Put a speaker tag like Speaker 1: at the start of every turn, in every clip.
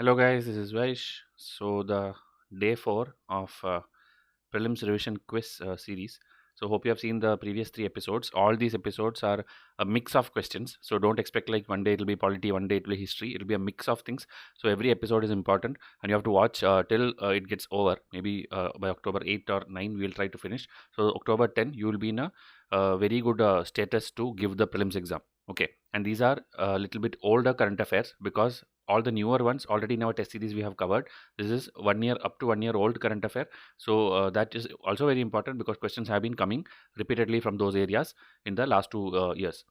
Speaker 1: Hello guys, this is Vaish. So the day 4 of prelims revision quiz series. So hope you have seen the previous 3 episodes. All these episodes are a mix of questions. So don't expect like one day it'll be polity, one day it'll be history. It'll be a mix of things. So every episode is important, and you have to watch till it gets over. Maybe by October 8 or 9 we'll try to finish. So October 10 you will be in a very good status to give the prelims exam. Okay, and these are a little bit older current affairs because all the newer ones already in our test series we have covered. This is 1 year up to 1 year old current affair. So that is also very important because questions have been coming repeatedly from those areas in the last 2 years.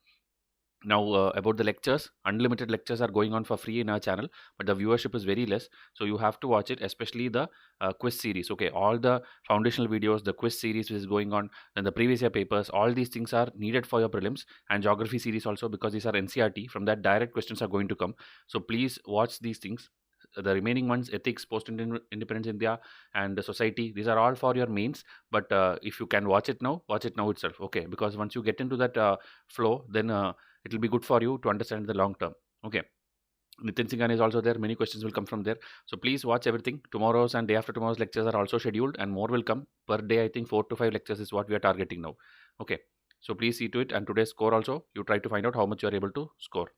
Speaker 1: Now about the lectures, unlimited lectures are going on for free in our channel, but the viewership is very less, so you have to watch it, especially the quiz series. Okay, all the foundational videos, the quiz series which is going on, and the previous year papers, all these things are needed for your prelims, and geography series also, because these are NCRT. From that direct questions are going to come, so please watch these things. The remaining ones, ethics, post independence India, and the society, these are all for your mains. But if you can watch it now itself. Okay, because once you get into that flow, then it will be good for you to understand the long term. Okay, Nitin Singhan is also there. Many questions will come from there. So please watch everything. Tomorrow's and day after tomorrow's lectures are also scheduled, and more will come per day. I think 4 to 5 lectures is what we are targeting now. Okay, so please see to it. And today's score also, you try to find out how much you are able to score.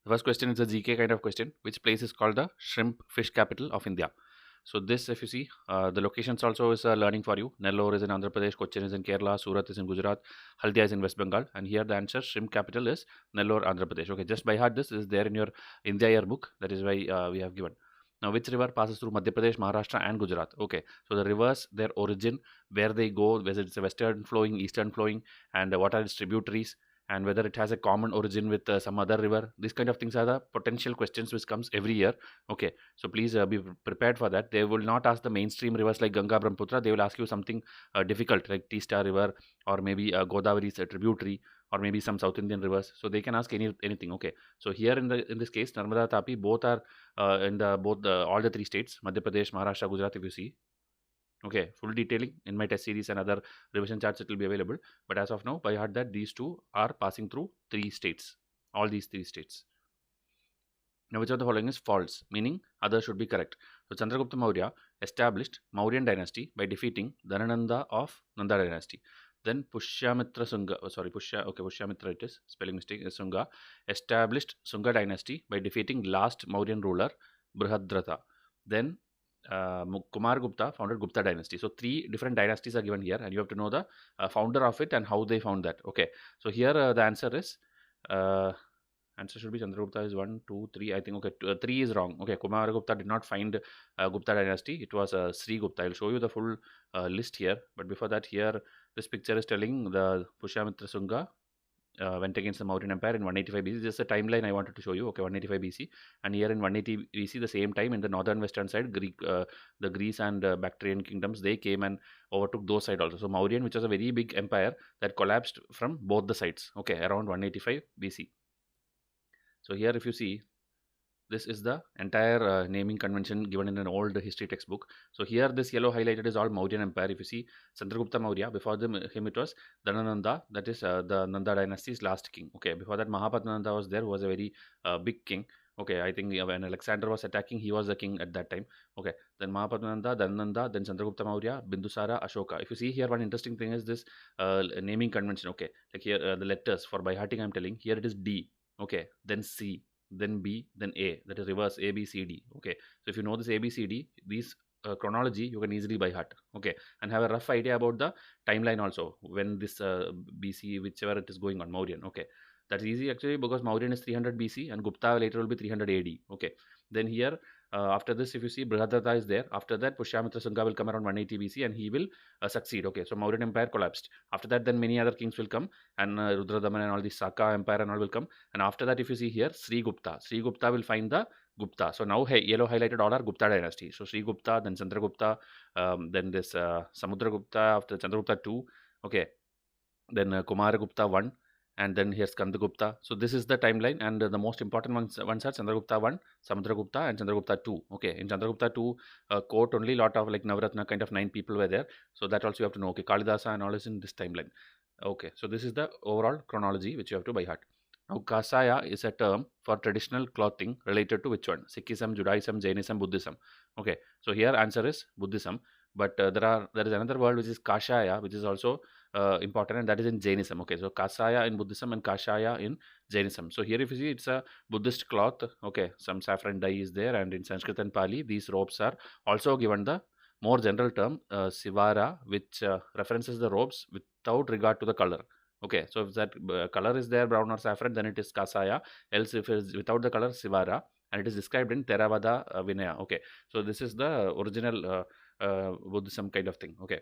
Speaker 1: The first question is a GK kind of question. Which place is called the shrimp fish capital of India? So this, if you see, the locations also is learning for you. Nellore is in Andhra Pradesh, Cochin is in Kerala, Surat is in Gujarat, Haldia is in West Bengal, and here the answer shrimp capital is Nellore, Andhra Pradesh. Okay, just by heart this is there in your India year book. That is why we have given. Now, which river passes through Madhya Pradesh, Maharashtra, and Gujarat? Okay, so the rivers, their origin, where they go, whether it's a western flowing, eastern flowing, and what are its tributaries, and whether it has a common origin with some other river. These kind of things are the potential questions which comes every year. Okay, so please be prepared for that. They will not ask the mainstream rivers like Ganga, Brahmaputra. They will ask you something difficult like Teesta River, or maybe Godavari is a tributary, or maybe some South Indian rivers. So they can ask anything. Okay, so here in this case, Narmada, Tapi, both are in the both the all the three states, Madhya Pradesh, Maharashtra, Gujarat. If you see, okay, full detailing in my test series and other revision charts, it will be available. But as of now, by heart that these two are passing through three states, all these three states. Now, which of the following is false, meaning others should be correct. So, Chandragupta Maurya established Mauryan dynasty by defeating Dhanananda of Nanda dynasty. Then Pushyamitra Sunga, Pushyamitra it is, spelling mistake, is Sunga, established Sunga dynasty by defeating last Mauryan ruler Brihadratha. Then Kumar Gupta founded Gupta dynasty. So three different dynasties are given here, and you have to know the founder of it and how they found that. Okay, so here the answer is uh, answer should be Chandragupta is 1, 2, 3. I think okay, 3 is wrong. Okay, Kumar Gupta did not find Gupta dynasty. It was Sri Gupta. I'll show you the full list here. But before that, here this picture is telling the Pushyamitra Sunga went against the Mauryan Empire in 185 BC. Just a timeline I wanted to show you. Okay, 185 BC, and here in 180 BC, the same time in the northern western side, the Greece and Bactrian kingdoms, they came and overtook those side also. So Mauryan, which was a very big empire, that collapsed from both the sides. Okay, around 185 BC. So here, if you see, this is the entire naming convention given in an old history textbook. So here, this yellow highlighted is all Mauryan Empire. If you see Chandragupta Maurya, before him it was Dhanananda, that is the Nanda dynasty's last king. Okay, before that Mahapadmananda was there, who was a very big king. Okay, I think when Alexander was attacking, he was the king at that time. Okay, then Mahapadmananda, then Nanda, then Chandragupta Maurya, Bindusara, Ashoka. If you see here, one interesting thing is this naming convention. Okay, like here the letters for by hearting I'm telling, here it is D. Okay, then C, then B, then A. That is reverse A, B, C, D. Okay, so if you know this A, B, C, D, these chronology you can easily by heart. Okay, and have a rough idea about the timeline also when this BC, whichever it is going on, Mauryan. Okay, that's easy actually because Mauryan is 300 BC and Gupta later will be 300 AD. Okay, then here after this, if you see Brihadratha is there. After that, Pushyamitra Sunga will come around 180 BC and he will succeed. Okay, so Mauryan Empire collapsed. After that, then many other kings will come, and Rudradaman and all the Saka Empire and all will come. And after that, if you see here, Sri Gupta will find the Gupta. So now yellow highlighted all are Gupta dynasty. So Sri Gupta, then Chandragupta, then this Samudragupta after Chandragupta 2. Okay, then Kumaragupta 1, and then here's Skandagupta. So this is the timeline, and the most important ones are Chandragupta 1, Samudragupta, and Chandragupta 2. Okay, in Chandragupta 2 court only lot of like Navaratna kind of 9 people were there. So that also you have to know. Okay, Kalidasa and all is in this timeline. Okay, so this is the overall chronology which you have to by heart. Now, Kasaya is a term for traditional clothing related to which one? Sikhism, Judaism, Jainism, Buddhism. Okay, so here answer is Buddhism, but there is another word which is Kashaya, which is also important, and that is in Jainism. Okay, so Kasaya in Buddhism and Kashaya in Jainism. So here if you see, it's a Buddhist cloth. Okay, some saffron dye is there, and in Sanskrit and Pali, these robes are also given the more general term Sivara, which references the robes without regard to the color. Okay, so if that color is there, brown or saffron, then it is Kasaya. Else, if it is without the color, Sivara, and it is described in Theravada Vinaya. Okay, so this is the original Buddhism kind of thing. Okay,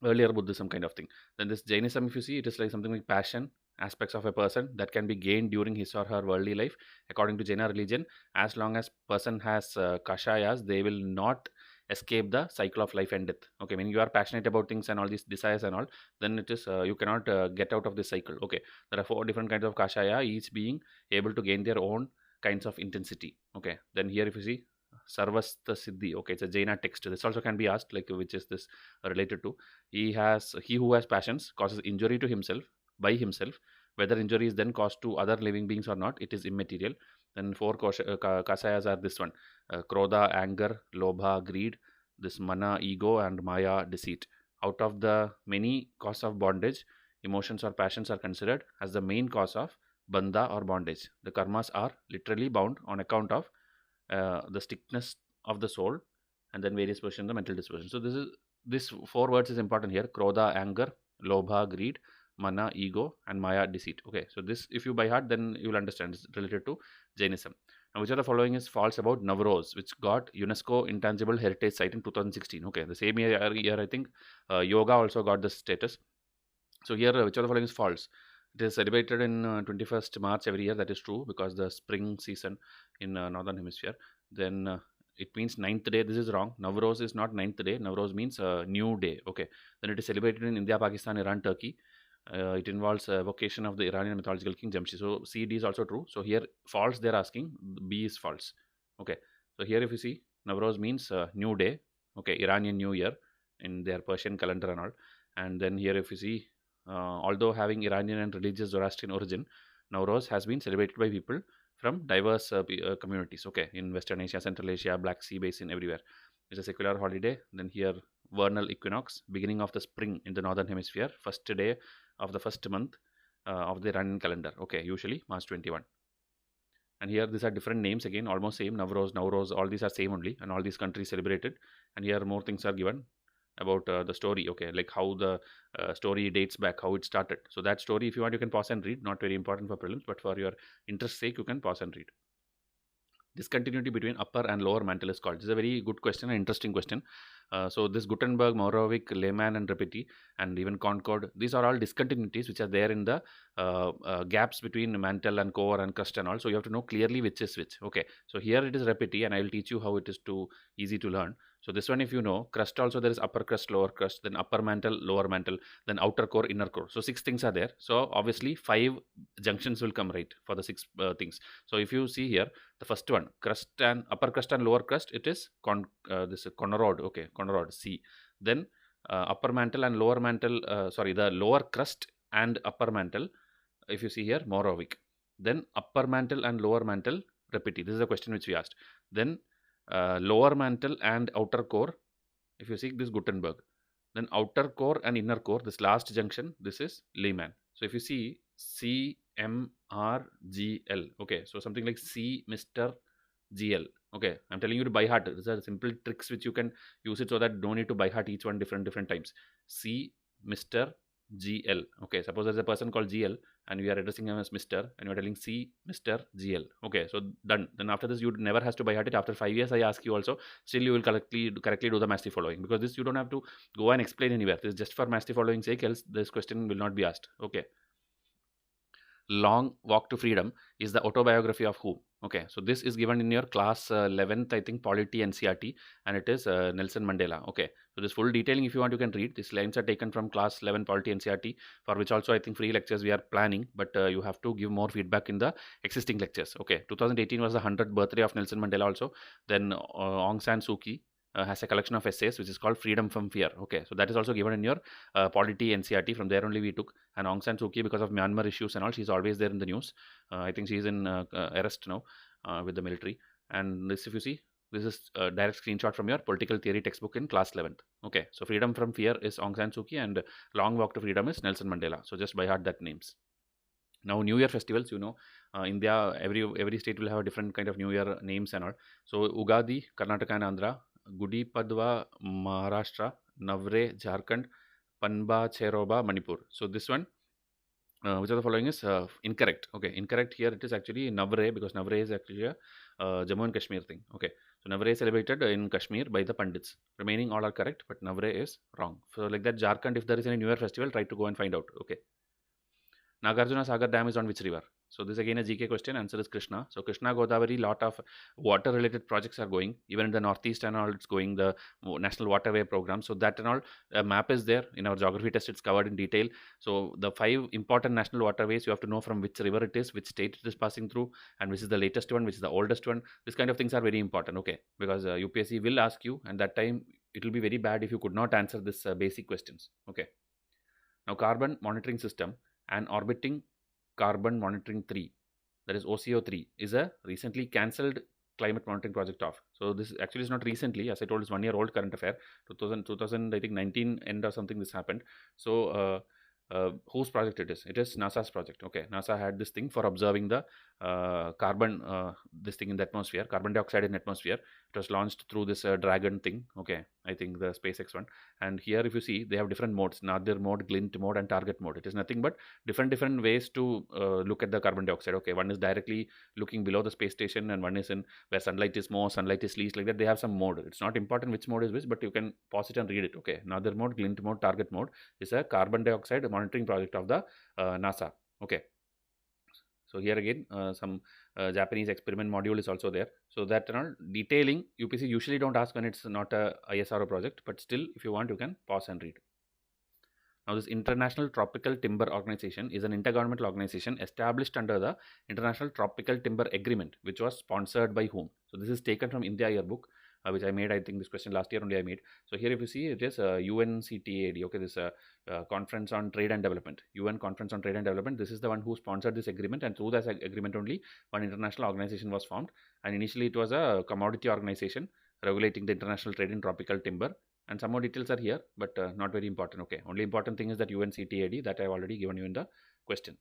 Speaker 1: earlier Buddhism kind of thing. Then this Jainism, if you see, it is like something like passion, aspects of a person that can be gained during his or her worldly life. According to Jaina religion, as long as person has kashayas, they will not escape the cycle of life and death. Okay, when you are passionate about things and all these desires and all, then it is you cannot get out of this cycle. Okay, there are 4 different kinds of kashaya, each being able to gain their own kinds of intensity. Okay, then here if you see Sarvasta Siddhi, okay, it's a Jaina text. This also can be asked, like, which is this related to? He who has passions causes injury to himself by himself. Whether injury is then caused to other living beings or not, it is immaterial. Then 4 kasayas are this one: krodha, anger, lobha, greed, this mana, ego, and maya, deceit. Out of the many causes of bondage, emotions or passions are considered as the main cause of bandha or bondage. The karmas are literally bound on account of the stickness of the soul, and then various positions, the mental disposition. So this 4 words is important here: krodha, anger, lobha, greed, mana, ego, and maya, deceit. Okay, so this, if you by heart, then you will understand it's related to Jainism. Now, which of the following is false about Navroz, which got UNESCO Intangible Heritage Site in 2016? Okay, the same year I think yoga also got this status. So here, which of the following is false? It is celebrated in 21st March every year. That is true, because the spring season in northern hemisphere. Then it means 9th day. This is wrong. Navroz is not 9th day. Navroz means new day. Okay. Then it is celebrated in India, Pakistan, Iran, Turkey. It involves vocation of the Iranian mythological king Jamshid. So C, D is also true. So here false they are asking. B is false. Okay. So here if you see, Navroz means new day. Okay, Iranian New Year in their Persian calendar and all. And then here if you see, although having Iranian and religious Zoroastrian origin, Nowruz has been celebrated by people from diverse communities. Okay, in Western Asia, Central Asia, Black Sea Basin, everywhere. It's a secular holiday. Then here, vernal equinox, beginning of the spring in the northern hemisphere, first day of the first month of the Iranian calendar. Okay, usually March 21. And here these are different names again, almost same. Nowroz, all these are same only, and all these countries celebrated. And here more things are given about the story. Okay, like how the story dates back, how it started. So that story, if you want, you can pause and read. Not very important for prelims, but for your interest sake, you can pause and read. Discontinuity between upper and lower mantle is called. This is a very good question, an interesting question. So this Gutenberg, Moravec, Lehmann, and Repetti, and even Concord, these are all discontinuities which are there in the gaps between mantle and core and crust and all. So you have to know clearly which is which. Okay, so here it is Repetti, and I will teach you how it is easy to learn. So this one, if you know, crust also, there is upper crust, lower crust, then upper mantle, lower mantle, then outer core, inner core. So 6 things are there. So obviously 5 junctions will come, right, for the 6 things. So if you see here, the first one, crust and upper crust and lower crust, it is this Conorod. Okay, Conorod, C. Then upper mantle and lower mantle, the lower crust and upper mantle, if you see here, Moravec. Then upper mantle and lower mantle, Repetti. This is the question which we asked. Then lower mantle and outer core, if you see, this Gutenberg. Then outer core and inner core, this last junction, this is Lehmann. So if you see CMRGL, okay, so something like C Mr. GL. Okay, I'm telling you to by heart. These are simple tricks which you can use it, so that don't need to by heart each one different times. C Mr. GL. Okay, suppose there's a person called GL and we are addressing him as Mr. and you're telling C Mr. GL. Okay, so done. Then after this, you never has to by heart it. After 5 years, I ask you also, still you will correctly do the mastery following, because this you don't have to go and explain anywhere. This is just for mastery following sake, else this question will not be asked. Okay. Long Walk to Freedom is the autobiography of who? Okay, so this is given in your class 11th, I think, Polity NCRT, and it is Nelson Mandela. Okay, so this full detailing, if you want, you can read. These lines are taken from class 11 Polity NCRT, for which also I think free lectures we are planning, but you have to give more feedback in the existing lectures. Okay, 2018 was the 100th birthday of Nelson Mandela also. Then Aung San Suu Kyi, has a collection of essays which is called Freedom from Fear. Okay, so that is also given in your polity NCRT. From there only we took. And Aung San Suu Kyi, because of Myanmar issues and all, she's always there in the news. I think she's in arrest now with the military. And this, if you see, this is a direct screenshot from your political theory textbook in class 11th. Okay, so Freedom from Fear is Aung San Suu Kyi, and Long Walk to Freedom is Nelson Mandela. So just by heart that names. Now New Year festivals, India, every state will have a different kind of New Year names and all. So Ugadi, Karnataka and Andhra; Gudi Padwa, Maharashtra; Navre, Jharkhand; Panba, Cheroba, Manipur. So this one, which of the following is incorrect? Okay, incorrect here. It is actually Navre, because Navre is actually a Jammu and Kashmir thing. Okay, so Navre is celebrated in Kashmir by the Pandits. Remaining all are correct, but Navre is wrong. So like that, Jharkhand, if there is any New Year festival, try to go and find out. Okay. Nagarjuna Sagar Dam is on which river? So this again a GK question. Answer is Krishna. So Krishna Godavari, lot of water related projects are going. Even in the northeast and all, it's going, the National Waterway Program. So that and all, a map is there in our geography test. It's covered in detail. So the 5 important national waterways, you have to know from which river it is, which state it is passing through, and which is the latest one, which is the oldest one. This kind of things are very important. Okay, because UPSC will ask you, and that time it will be very bad if you could not answer this basic questions. Okay. Now carbon monitoring system and orbiting carbon monitoring 3, that is OCO3, is a recently cancelled climate monitoring project of. So this actually is not recently, as I told, it's 1 year old current affair. 2000 I think 19 end or something this happened. So whose project it is? It is NASA's project. Okay, NASA had this thing for observing the carbon, this thing in the atmosphere, carbon dioxide in atmosphere. It was launched through this Dragon thing. Okay, I think the SpaceX one. And here, if you see, they have different modes: nadir mode, glint mode, and target mode. It is nothing but different ways to look at the carbon dioxide. Okay, one is directly looking below the space station, and one is in where sunlight is more, sunlight is least. Like that, they have some mode. It's not important which mode is which, but you can pause it and read it. Okay, nadir mode, glint mode, target mode is a carbon dioxide monitoring project of the NASA. Okay. So here again, some Japanese experiment module is also there. So that and all detailing, UPC usually don't ask when it's not a ISRO project, but still, if you want, you can pause and read. Now, this International Tropical Timber Organization is an intergovernmental organization established under the International Tropical Timber Agreement, which was sponsored by whom? So this is taken from India Yearbook, which I made. I think this question last year only I made. So here, if you see, it is UNCTAD. Okay, this Conference on Trade and Development, UN Conference on Trade and Development. This is the one who sponsored this agreement, and through this agreement only one international organization was formed. And initially, it was a commodity organization regulating the international trade in tropical timber. And some more details are here, but not very important. Okay, only important thing is that UNCTAD, that I have already given you in the question.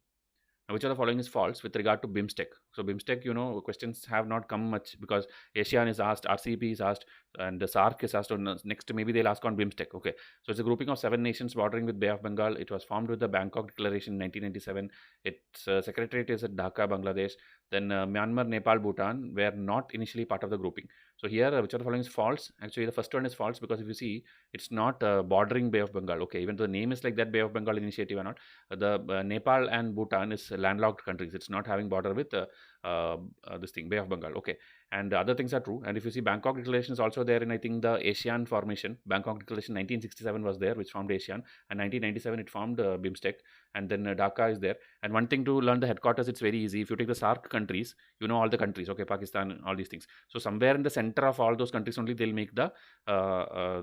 Speaker 1: Now, which of the following is false with regard to BIMSTEC? So BIMSTEC, questions have not come much, because ASEAN is asked, RCEP is asked, and the SAARC is asked. Next, maybe they'll ask on BIMSTEC. Okay, so it's a grouping of 7 nations bordering with Bay of Bengal. It was formed with the Bangkok Declaration in 1997. Its secretariat is at Dhaka, Bangladesh. Then Myanmar, Nepal, Bhutan were not initially part of the grouping. So here, which of the following is false? Actually, the first one is false, because if you see, it's not bordering Bay of Bengal. Okay, even though the name is like that, Bay of Bengal Initiative or not, the Nepal and Bhutan is landlocked countries. It's not having border with this thing, Bay of Bengal. Okay, and other things are true. And if you see, Bangkok Declaration is also there in, I think, the ASEAN formation. Bangkok Declaration 1967 was there, which formed ASEAN, and 1997 it formed BIMSTEC, and then Dhaka is there. And one thing to learn the headquarters, it's very easy. If you take the SAARC countries, you know all the countries. Okay, Pakistan, all these things. So somewhere in the center of all those countries only they'll make the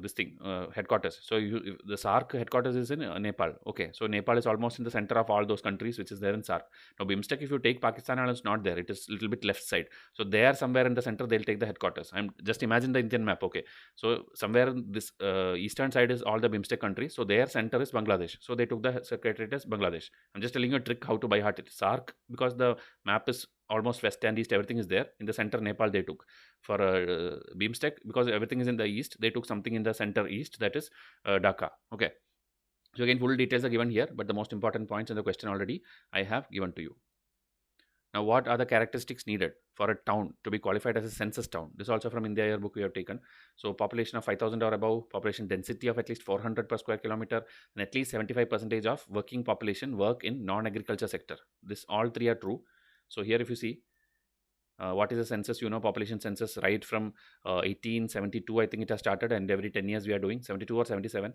Speaker 1: this thing headquarters. So the SAARC headquarters is in Nepal. Okay, so Nepal is almost in the center of all those countries, which is there in SAARC. Now BIMSTEC, if you take Pakistan, it's not there. It is a little bit left side. So there somewhere in the center they'll take the headquarters. I'm just imagine the Indian map. Okay, so somewhere this eastern side is all the BIMSTEC countries. So their center is Bangladesh. So they took the secretariat as Bangladesh. I'm just telling you a trick how to by heart it. SAARC, because the map is almost west and east, everything is there. In the center, Nepal they took. For BIMSTEC, because everything is in the east, they took something in the center east, that is Dhaka. Okay. So again, full details are given here, but the most important points in the question already I have given to you. Now, what are the characteristics needed for a town to be qualified as a census town? This is also from India Yearbook we have taken. So population of 5,000 or above, population density of at least 400 per square kilometer, and at least 75% of working population work in non-agriculture sector. This all three are true. So here if you see, What is a census? Population census right from 1872, I think it has started, and every 10 years we are doing 72 or 77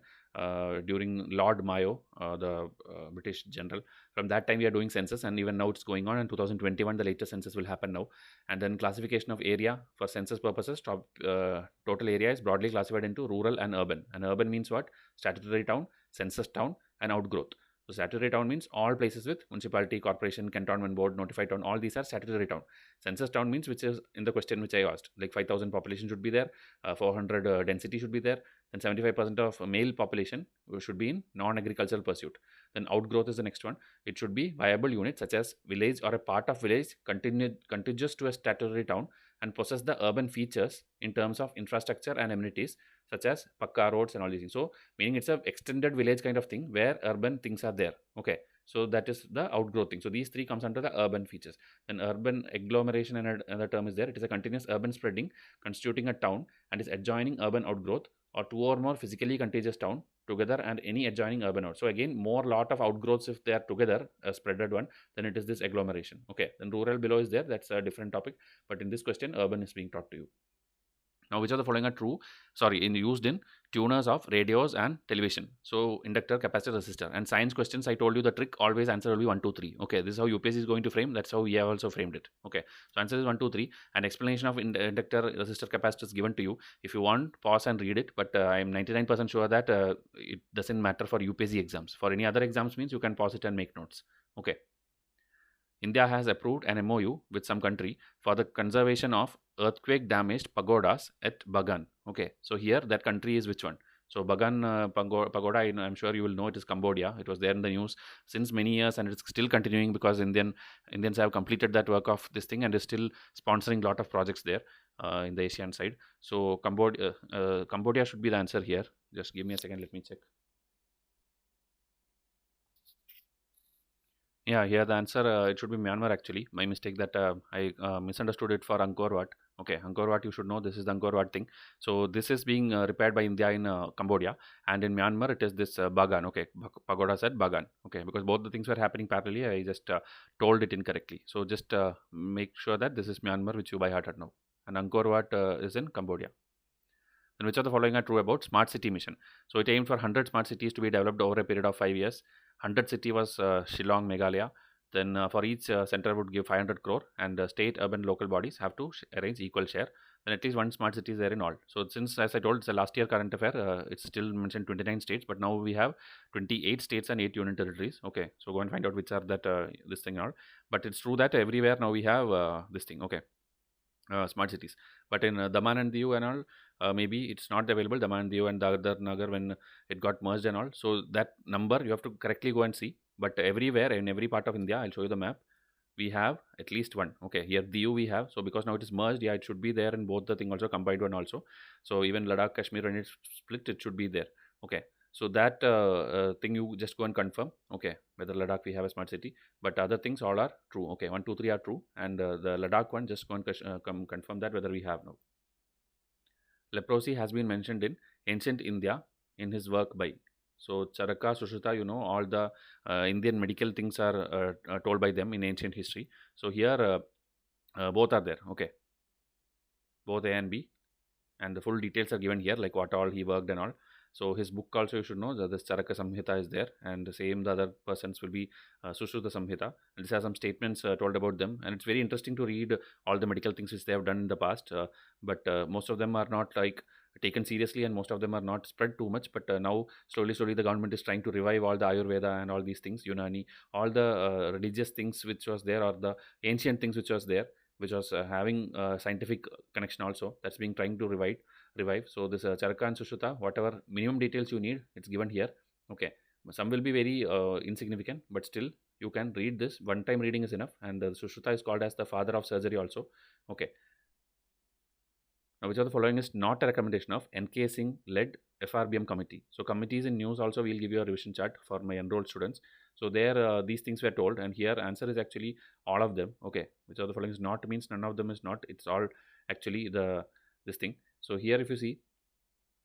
Speaker 1: during Lord Mayo, the British general. From that time we are doing census, and even now it's going on. In 2021, the latest census will happen now. And then classification of area for census purposes. Total area is broadly classified into rural and urban. And urban means what? Statutory town, census town, and outgrowth. So statutory town means all places with municipality, corporation, cantonment board, notified town. All these are statutory town. Census town means, which is in the question which I asked, like 5,000 population should be there, 400 density should be there, then 75% of male population should be in non-agricultural pursuit. Then outgrowth is the next one. It should be viable unit such as village or a part of village contiguous to a statutory town and possess the urban features in terms of infrastructure and amenities such as pakka roads and all these things. So meaning it's a extended village kind of thing where urban things are there. Okay, so that is the outgrowth thing. So these three comes under the urban features. Then urban agglomeration, and another term is there. It is a continuous urban spreading constituting a town and is adjoining urban outgrowth or two or more physically contiguous town together and any adjoining urban out. So again, more lot of outgrowths if they are together, a spreaded one, then it is this agglomeration. Okay, then rural below is there. That's a different topic. But in this question, urban is being taught to you. Now, which of the following are true? Used in tuners of radios and television. So, inductor, capacitor, resistor. And science questions, I told you the trick, always answer will be 1, 2, 3. Okay, this is how UPSC is going to frame. That's how we have also framed it. Okay, so answer is 1, 2, 3. And explanation of inductor, resistor, capacitor is given to you. If you want, pause and read it. But I am 99% sure that it doesn't matter for UPSC exams. For any other exams means you can pause it and make notes. Okay. India has approved an MOU with some country for the conservation of earthquake damaged pagodas at Bagan. Okay, so here that country is which one? So Bagan pagoda, I'm sure you will know it is Cambodia. It was there in the news since many years, and it's still continuing because Indians have completed that work of this thing and is still sponsoring a lot of projects there in the Asian side. So Cambodia should be the answer here. Just give me a second. Let me check. Yeah, here the answer it should be Myanmar actually. My mistake that I misunderstood it for Angkor Wat. Okay, Angkor Wat you should know this is the Angkor Wat thing. So this is being repaired by India in Cambodia, and in Myanmar it is this Bagan. Okay, pagoda said Bagan. Okay, because both the things were happening parallelly. I just told it incorrectly. So just make sure that this is Myanmar, which you by heart know, and Angkor Wat is in Cambodia. And which of the following are true about smart city mission? So it aimed for 100 smart cities to be developed over a period of 5 years. 100 city was Shillong, Meghalaya. Then for each center would give 500 crore, and state, urban, local bodies have to arrange equal share. Then at least one smart city is there in all. So since, as I told, it's a last year current affair, it's still mentioned 29 states, but now we have 28 states and 8 union territories. Okay, so go and find out which are that this thing and all. But it's true that everywhere now we have this thing. Okay. Smart cities, but in Daman and Diu and all, maybe it's not available. Daman and Diu and Dadar Nagar when it got merged and all. So that number you have to correctly go and see. But everywhere in every part of India, I'll show you the map. We have at least one. Okay, here Diu we have. So because now it is merged, yeah, it should be there in both the thing also, combined one also. So even Ladakh, Kashmir, when it's split, it should be there. Okay. So that thing you just go and confirm. Okay, whether Ladakh we have a smart city, but other things all are true. Okay, 1, 2, 3 are true, and the Ladakh one just go and confirm that whether we have now. Leprosy has been mentioned in ancient India in his work by. So Charaka, Sushruta, all the Indian medical things are told by them in ancient history. So here both are there. Okay, both A and B, and the full details are given here, like what all he worked and all. So his book also you should know that this Charaka Samhita is there, and the same the other persons will be Sushruta Samhita. And these are some statements told about them, and it's very interesting to read all the medical things which they have done in the past. But most of them are not like taken seriously, and most of them are not spread too much. But now slowly the government is trying to revive all the Ayurveda and all these things, Unani, all the religious things which was there, or the ancient things which was there, which was having scientific connection also. That's being trying to revive. So this Charaka and Sushruta, whatever minimum details you need, it's given here. Okay, some will be very insignificant, but still you can read this. One time reading is enough. And Sushruta is called as the father of surgery also. Okay. Now, which of the following is not a recommendation of NK Singh led FRBM committee? So committees in news also we'll give you a revision chart for my enrolled students. So there these things were told, and here answer is actually all of them. Okay, which of the following is not means none of them is not. It's all actually this thing. So here if you see,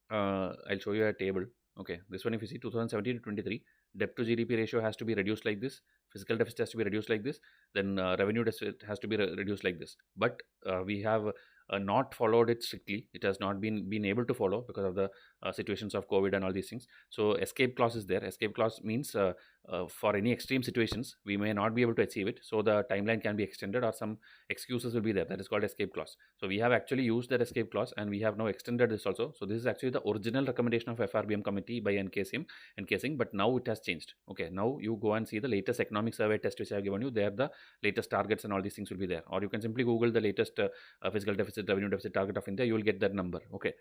Speaker 1: I'll show you a table. Okay, this one if you see 2017 to 23, debt to GDP ratio has to be reduced like this. Physical deficit has to be reduced like this, then revenue deficit has to be reduced like this. But we have not followed it strictly. It has not been able to follow because of the situations of COVID and all these things. So escape clause is there. Escape clause means for any extreme situations we may not be able to achieve it, so the timeline can be extended or some excuses will be there. That is called escape clause. So we have actually used that escape clause and we have now extended this also. So this is actually the original recommendation of FRBM committee by NCASing, but now it has changed. Okay, now you go and see the latest economic survey test which I have given you. There the latest targets and all these things will be there, or you can simply Google the latest physical deficit, revenue deficit target of India. You will get that number. Okay.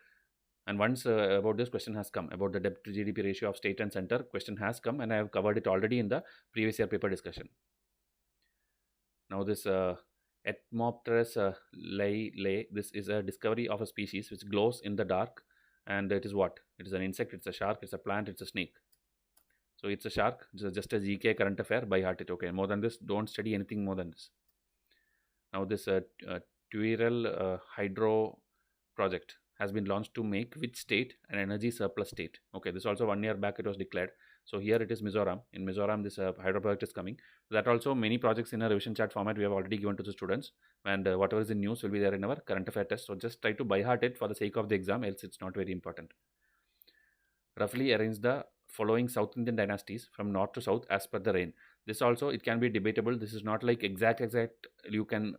Speaker 1: And once about this question has come, about the debt to GDP ratio of state and center, question has come, and I have covered it already in the previous year paper discussion. Now this Etmopteris lay, this is a discovery of a species which glows in the dark, and it is what? It is an insect, it's a shark, it's a plant, it's a snake. So it's a shark. It's just a GK current affair, by heart it. Okay, more than this, don't study anything more than this. Now this Tuirel hydro project has been launched to make which state an energy surplus state? Okay, this also 1 year back it was declared. So here it is Mizoram. In Mizoram, this hydro project is coming. That also many projects in a revision chart format we have already given to the students, and whatever is in news will be there in our current affair test. So just try to by heart it for the sake of the exam, else it's not very important. Roughly arrange the following South Indian dynasties from north to south as per the reign. This also it can be debatable. This is not like exact you can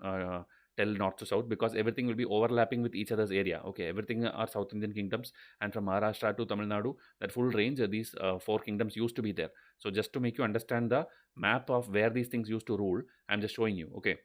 Speaker 1: tell north to south, because everything will be overlapping with each other's area. Okay, everything are South Indian kingdoms, and from Maharashtra to Tamil Nadu, that full range, these 4 kingdoms used to be there. So just to make you understand the map of where these things used to rule, I'm just showing you. Okay,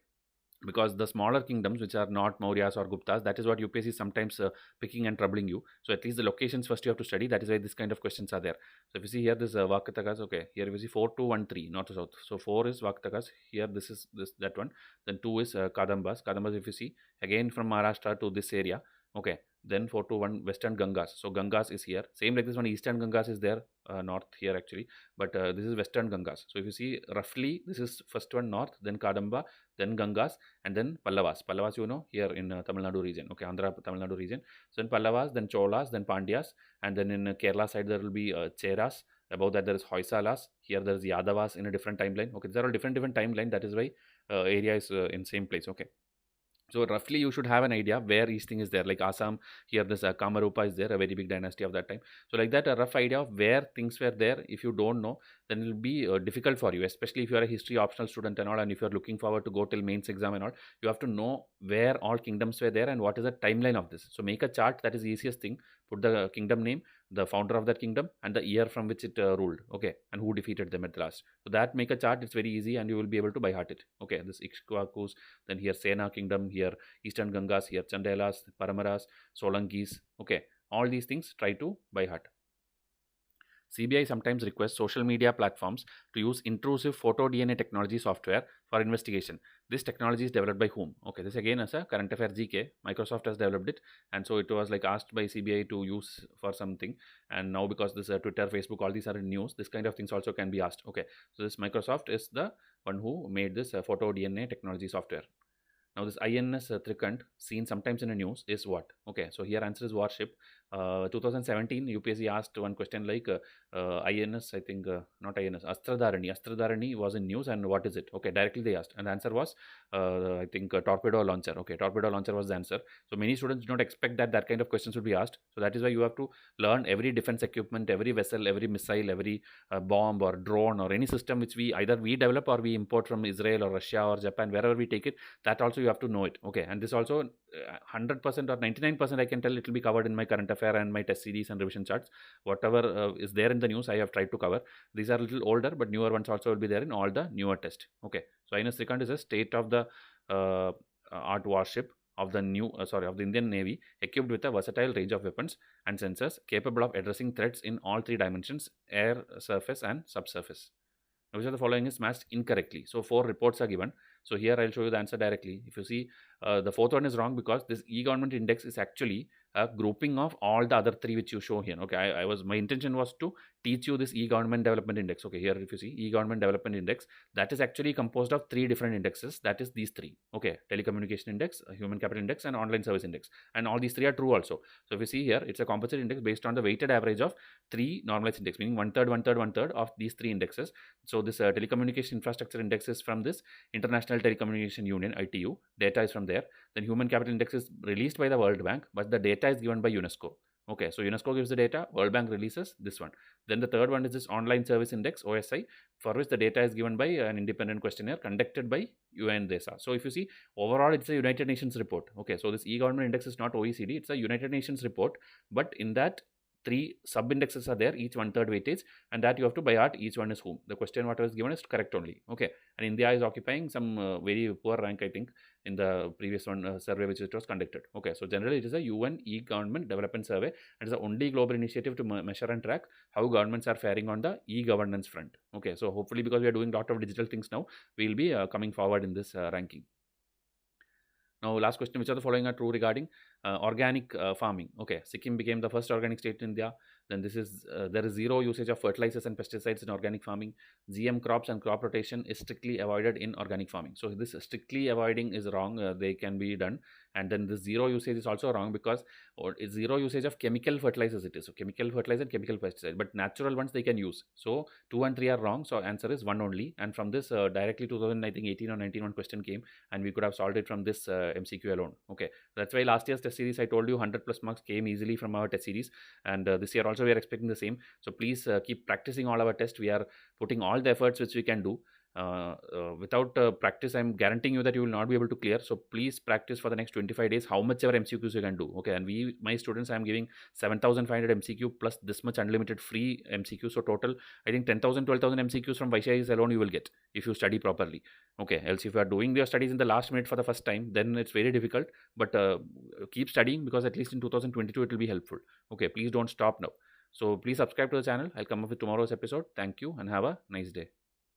Speaker 1: because the smaller kingdoms which are not Mauryas or Guptas, that is what UPSC is sometimes picking and troubling you. So at least the locations first you have to study. That is why this kind of questions are there. So if you see here, this Vakatakas, okay, here you see 4213 north to south. So 4 is Vakatakas, here this is that one. Then 2 is Kadambas. Kadambas, if you see, again from Maharashtra to this area. Okay, then 421 Western Gangas. So Gangas is here. Same like this one, Eastern Gangas is there, north here actually. But this is Western Gangas. So if you see roughly, this is first one north, then Kadamba, then Gangas, and then Pallavas. Pallavas, you know, here in Tamil Nadu region. Okay, Andhra, Tamil Nadu region. So then Pallavas, then Cholas, then Pandyas. And then in Kerala side, there will be Cheras. Above that, there is Hoysalas. Here, there is Yadavas in a different timeline. Okay, there are different timeline. That is why area is in same place. Okay. So roughly you should have an idea where each thing is there. Like Assam, here this Kamarupa is there, a very big dynasty of that time. So like that, a rough idea of where things were there. If you don't know, then it will be difficult for you, especially if you are a history optional student and all, and if you are looking forward to go till mains exam and all, you have to know where all kingdoms were there and what is the timeline of this. So make a chart, that is the easiest thing. Put the kingdom name, the founder of that kingdom, and the year from which it ruled. Okay, and who defeated them at the last. So that make a chart. It's very easy, and you will be able to by heart it. Okay, this Ikshwakus, then here Sena kingdom, here Eastern Gangas, here Chandelas, Paramaras, Solankis. Okay, all these things try to by heart. CBI sometimes requests social media platforms to use intrusive photo DNA technology software for investigation. This technology is developed by whom? Okay, this again is a current affair GK. Microsoft has developed it, and so it was like asked by CBI to use for something. And now because this Twitter, Facebook, all these are in news, this kind of things also can be asked. Okay, so this Microsoft is the one who made this photo DNA technology software. Now this INS Trikant, seen sometimes in the news, is what? Okay, so here answer is warship. 2017 UPSC asked one question like INS, I think not INS, Astradharani was in news, and what is it? Okay, directly they asked, and the answer was I think torpedo launcher. Okay, torpedo launcher was the answer. So many students do not expect that kind of questions would be asked. So that is why you have to learn every defense equipment, every vessel, every missile, every bomb or drone or any system which we either we develop or we import from Israel or Russia or Japan, wherever we take it, that also you have to know it. Okay, and this also 100% or 99% I can tell it will be covered in my current affair and my test series and revision charts. Whatever is there in the news, I have tried to cover. These are a little older, but newer ones also will be there in all the newer tests. Okay, so INS Trikant is a state of the art warship of the of the Indian Navy, equipped with a versatile range of weapons and sensors capable of addressing threats in all 3 dimensions: air, surface, and subsurface. Now, which of the following is matched incorrectly? So 4 reports are given. So here I'll show you the answer directly. If you see, the 4th one is wrong because this e-government index is actually a grouping of all the other three which you show here. Okay, my intention was to teach you this e-government development index. Okay, here if you see e-government development index, that is actually composed of three different indexes. That is these three. Okay, telecommunication index, human capital index, and online service index. And all these three are true also. So if you see here, it's a composite index based on the weighted average of three normalized index, meaning one third of these three indexes. So this telecommunication infrastructure index is from this International Telecommunication Union, ITU. Data is from there. Then human capital index is released by the World Bank, but the data is given by UNESCO. Okay, so UNESCO gives the data, World Bank releases this one. Then the third one is this online service index, OSI, for which the data is given by an independent questionnaire conducted by UNDESA. So if you see, overall it's a United Nations report. Okay, so this e-government index is not OECD, it's a United Nations report, but in that three sub indexes are there, each one third weightage, and that you have to by heart each one is whom. The question what was given is correct only. Okay, and India is occupying some very poor rank, I think, in the previous one survey which it was conducted. Okay, so generally it is a UN e-government development survey. It is the only global initiative to measure and track how governments are faring on the e-governance front. Okay, so hopefully because we are doing a lot of digital things now, we will be coming forward in this ranking. Now, last question, which are the following are true regarding organic farming? Okay, Sikkim became the first organic state in India. Then there is zero usage of fertilizers and pesticides in organic farming. GM crops and crop rotation is strictly avoided in organic farming. So this strictly avoiding is wrong. They can be done. And then the zero usage is also wrong because it's zero usage of chemical fertilizers it is. So chemical fertilizer and chemical pesticide, but natural ones they can use. So 2 and 3 are wrong. So answer is 1 only. And from this directly 2018 or 19 one question came, and we could have solved it from this MCQ alone. Okay, that's why last year's test series I told you 100 plus marks came easily from our test series, and this year also we are expecting the same. So please keep practicing all our tests. We are putting all the efforts which we can do. Without practice, I'm guaranteeing you that you will not be able to clear. So please practice for the next 25 days how much ever MCQs you can do. Okay, and my students, I'm giving 7,500 MCQ plus this much unlimited free MCQ. So total, I think 10,000, 12,000 MCQs from Vaishya alone you will get if you study properly. Okay, else if you are doing your studies in the last minute for the first time, then it's very difficult. But keep studying, because at least in 2022 it will be helpful. Okay, please don't stop now. So please subscribe to the channel. I'll come up with tomorrow's episode. Thank you and have a nice day.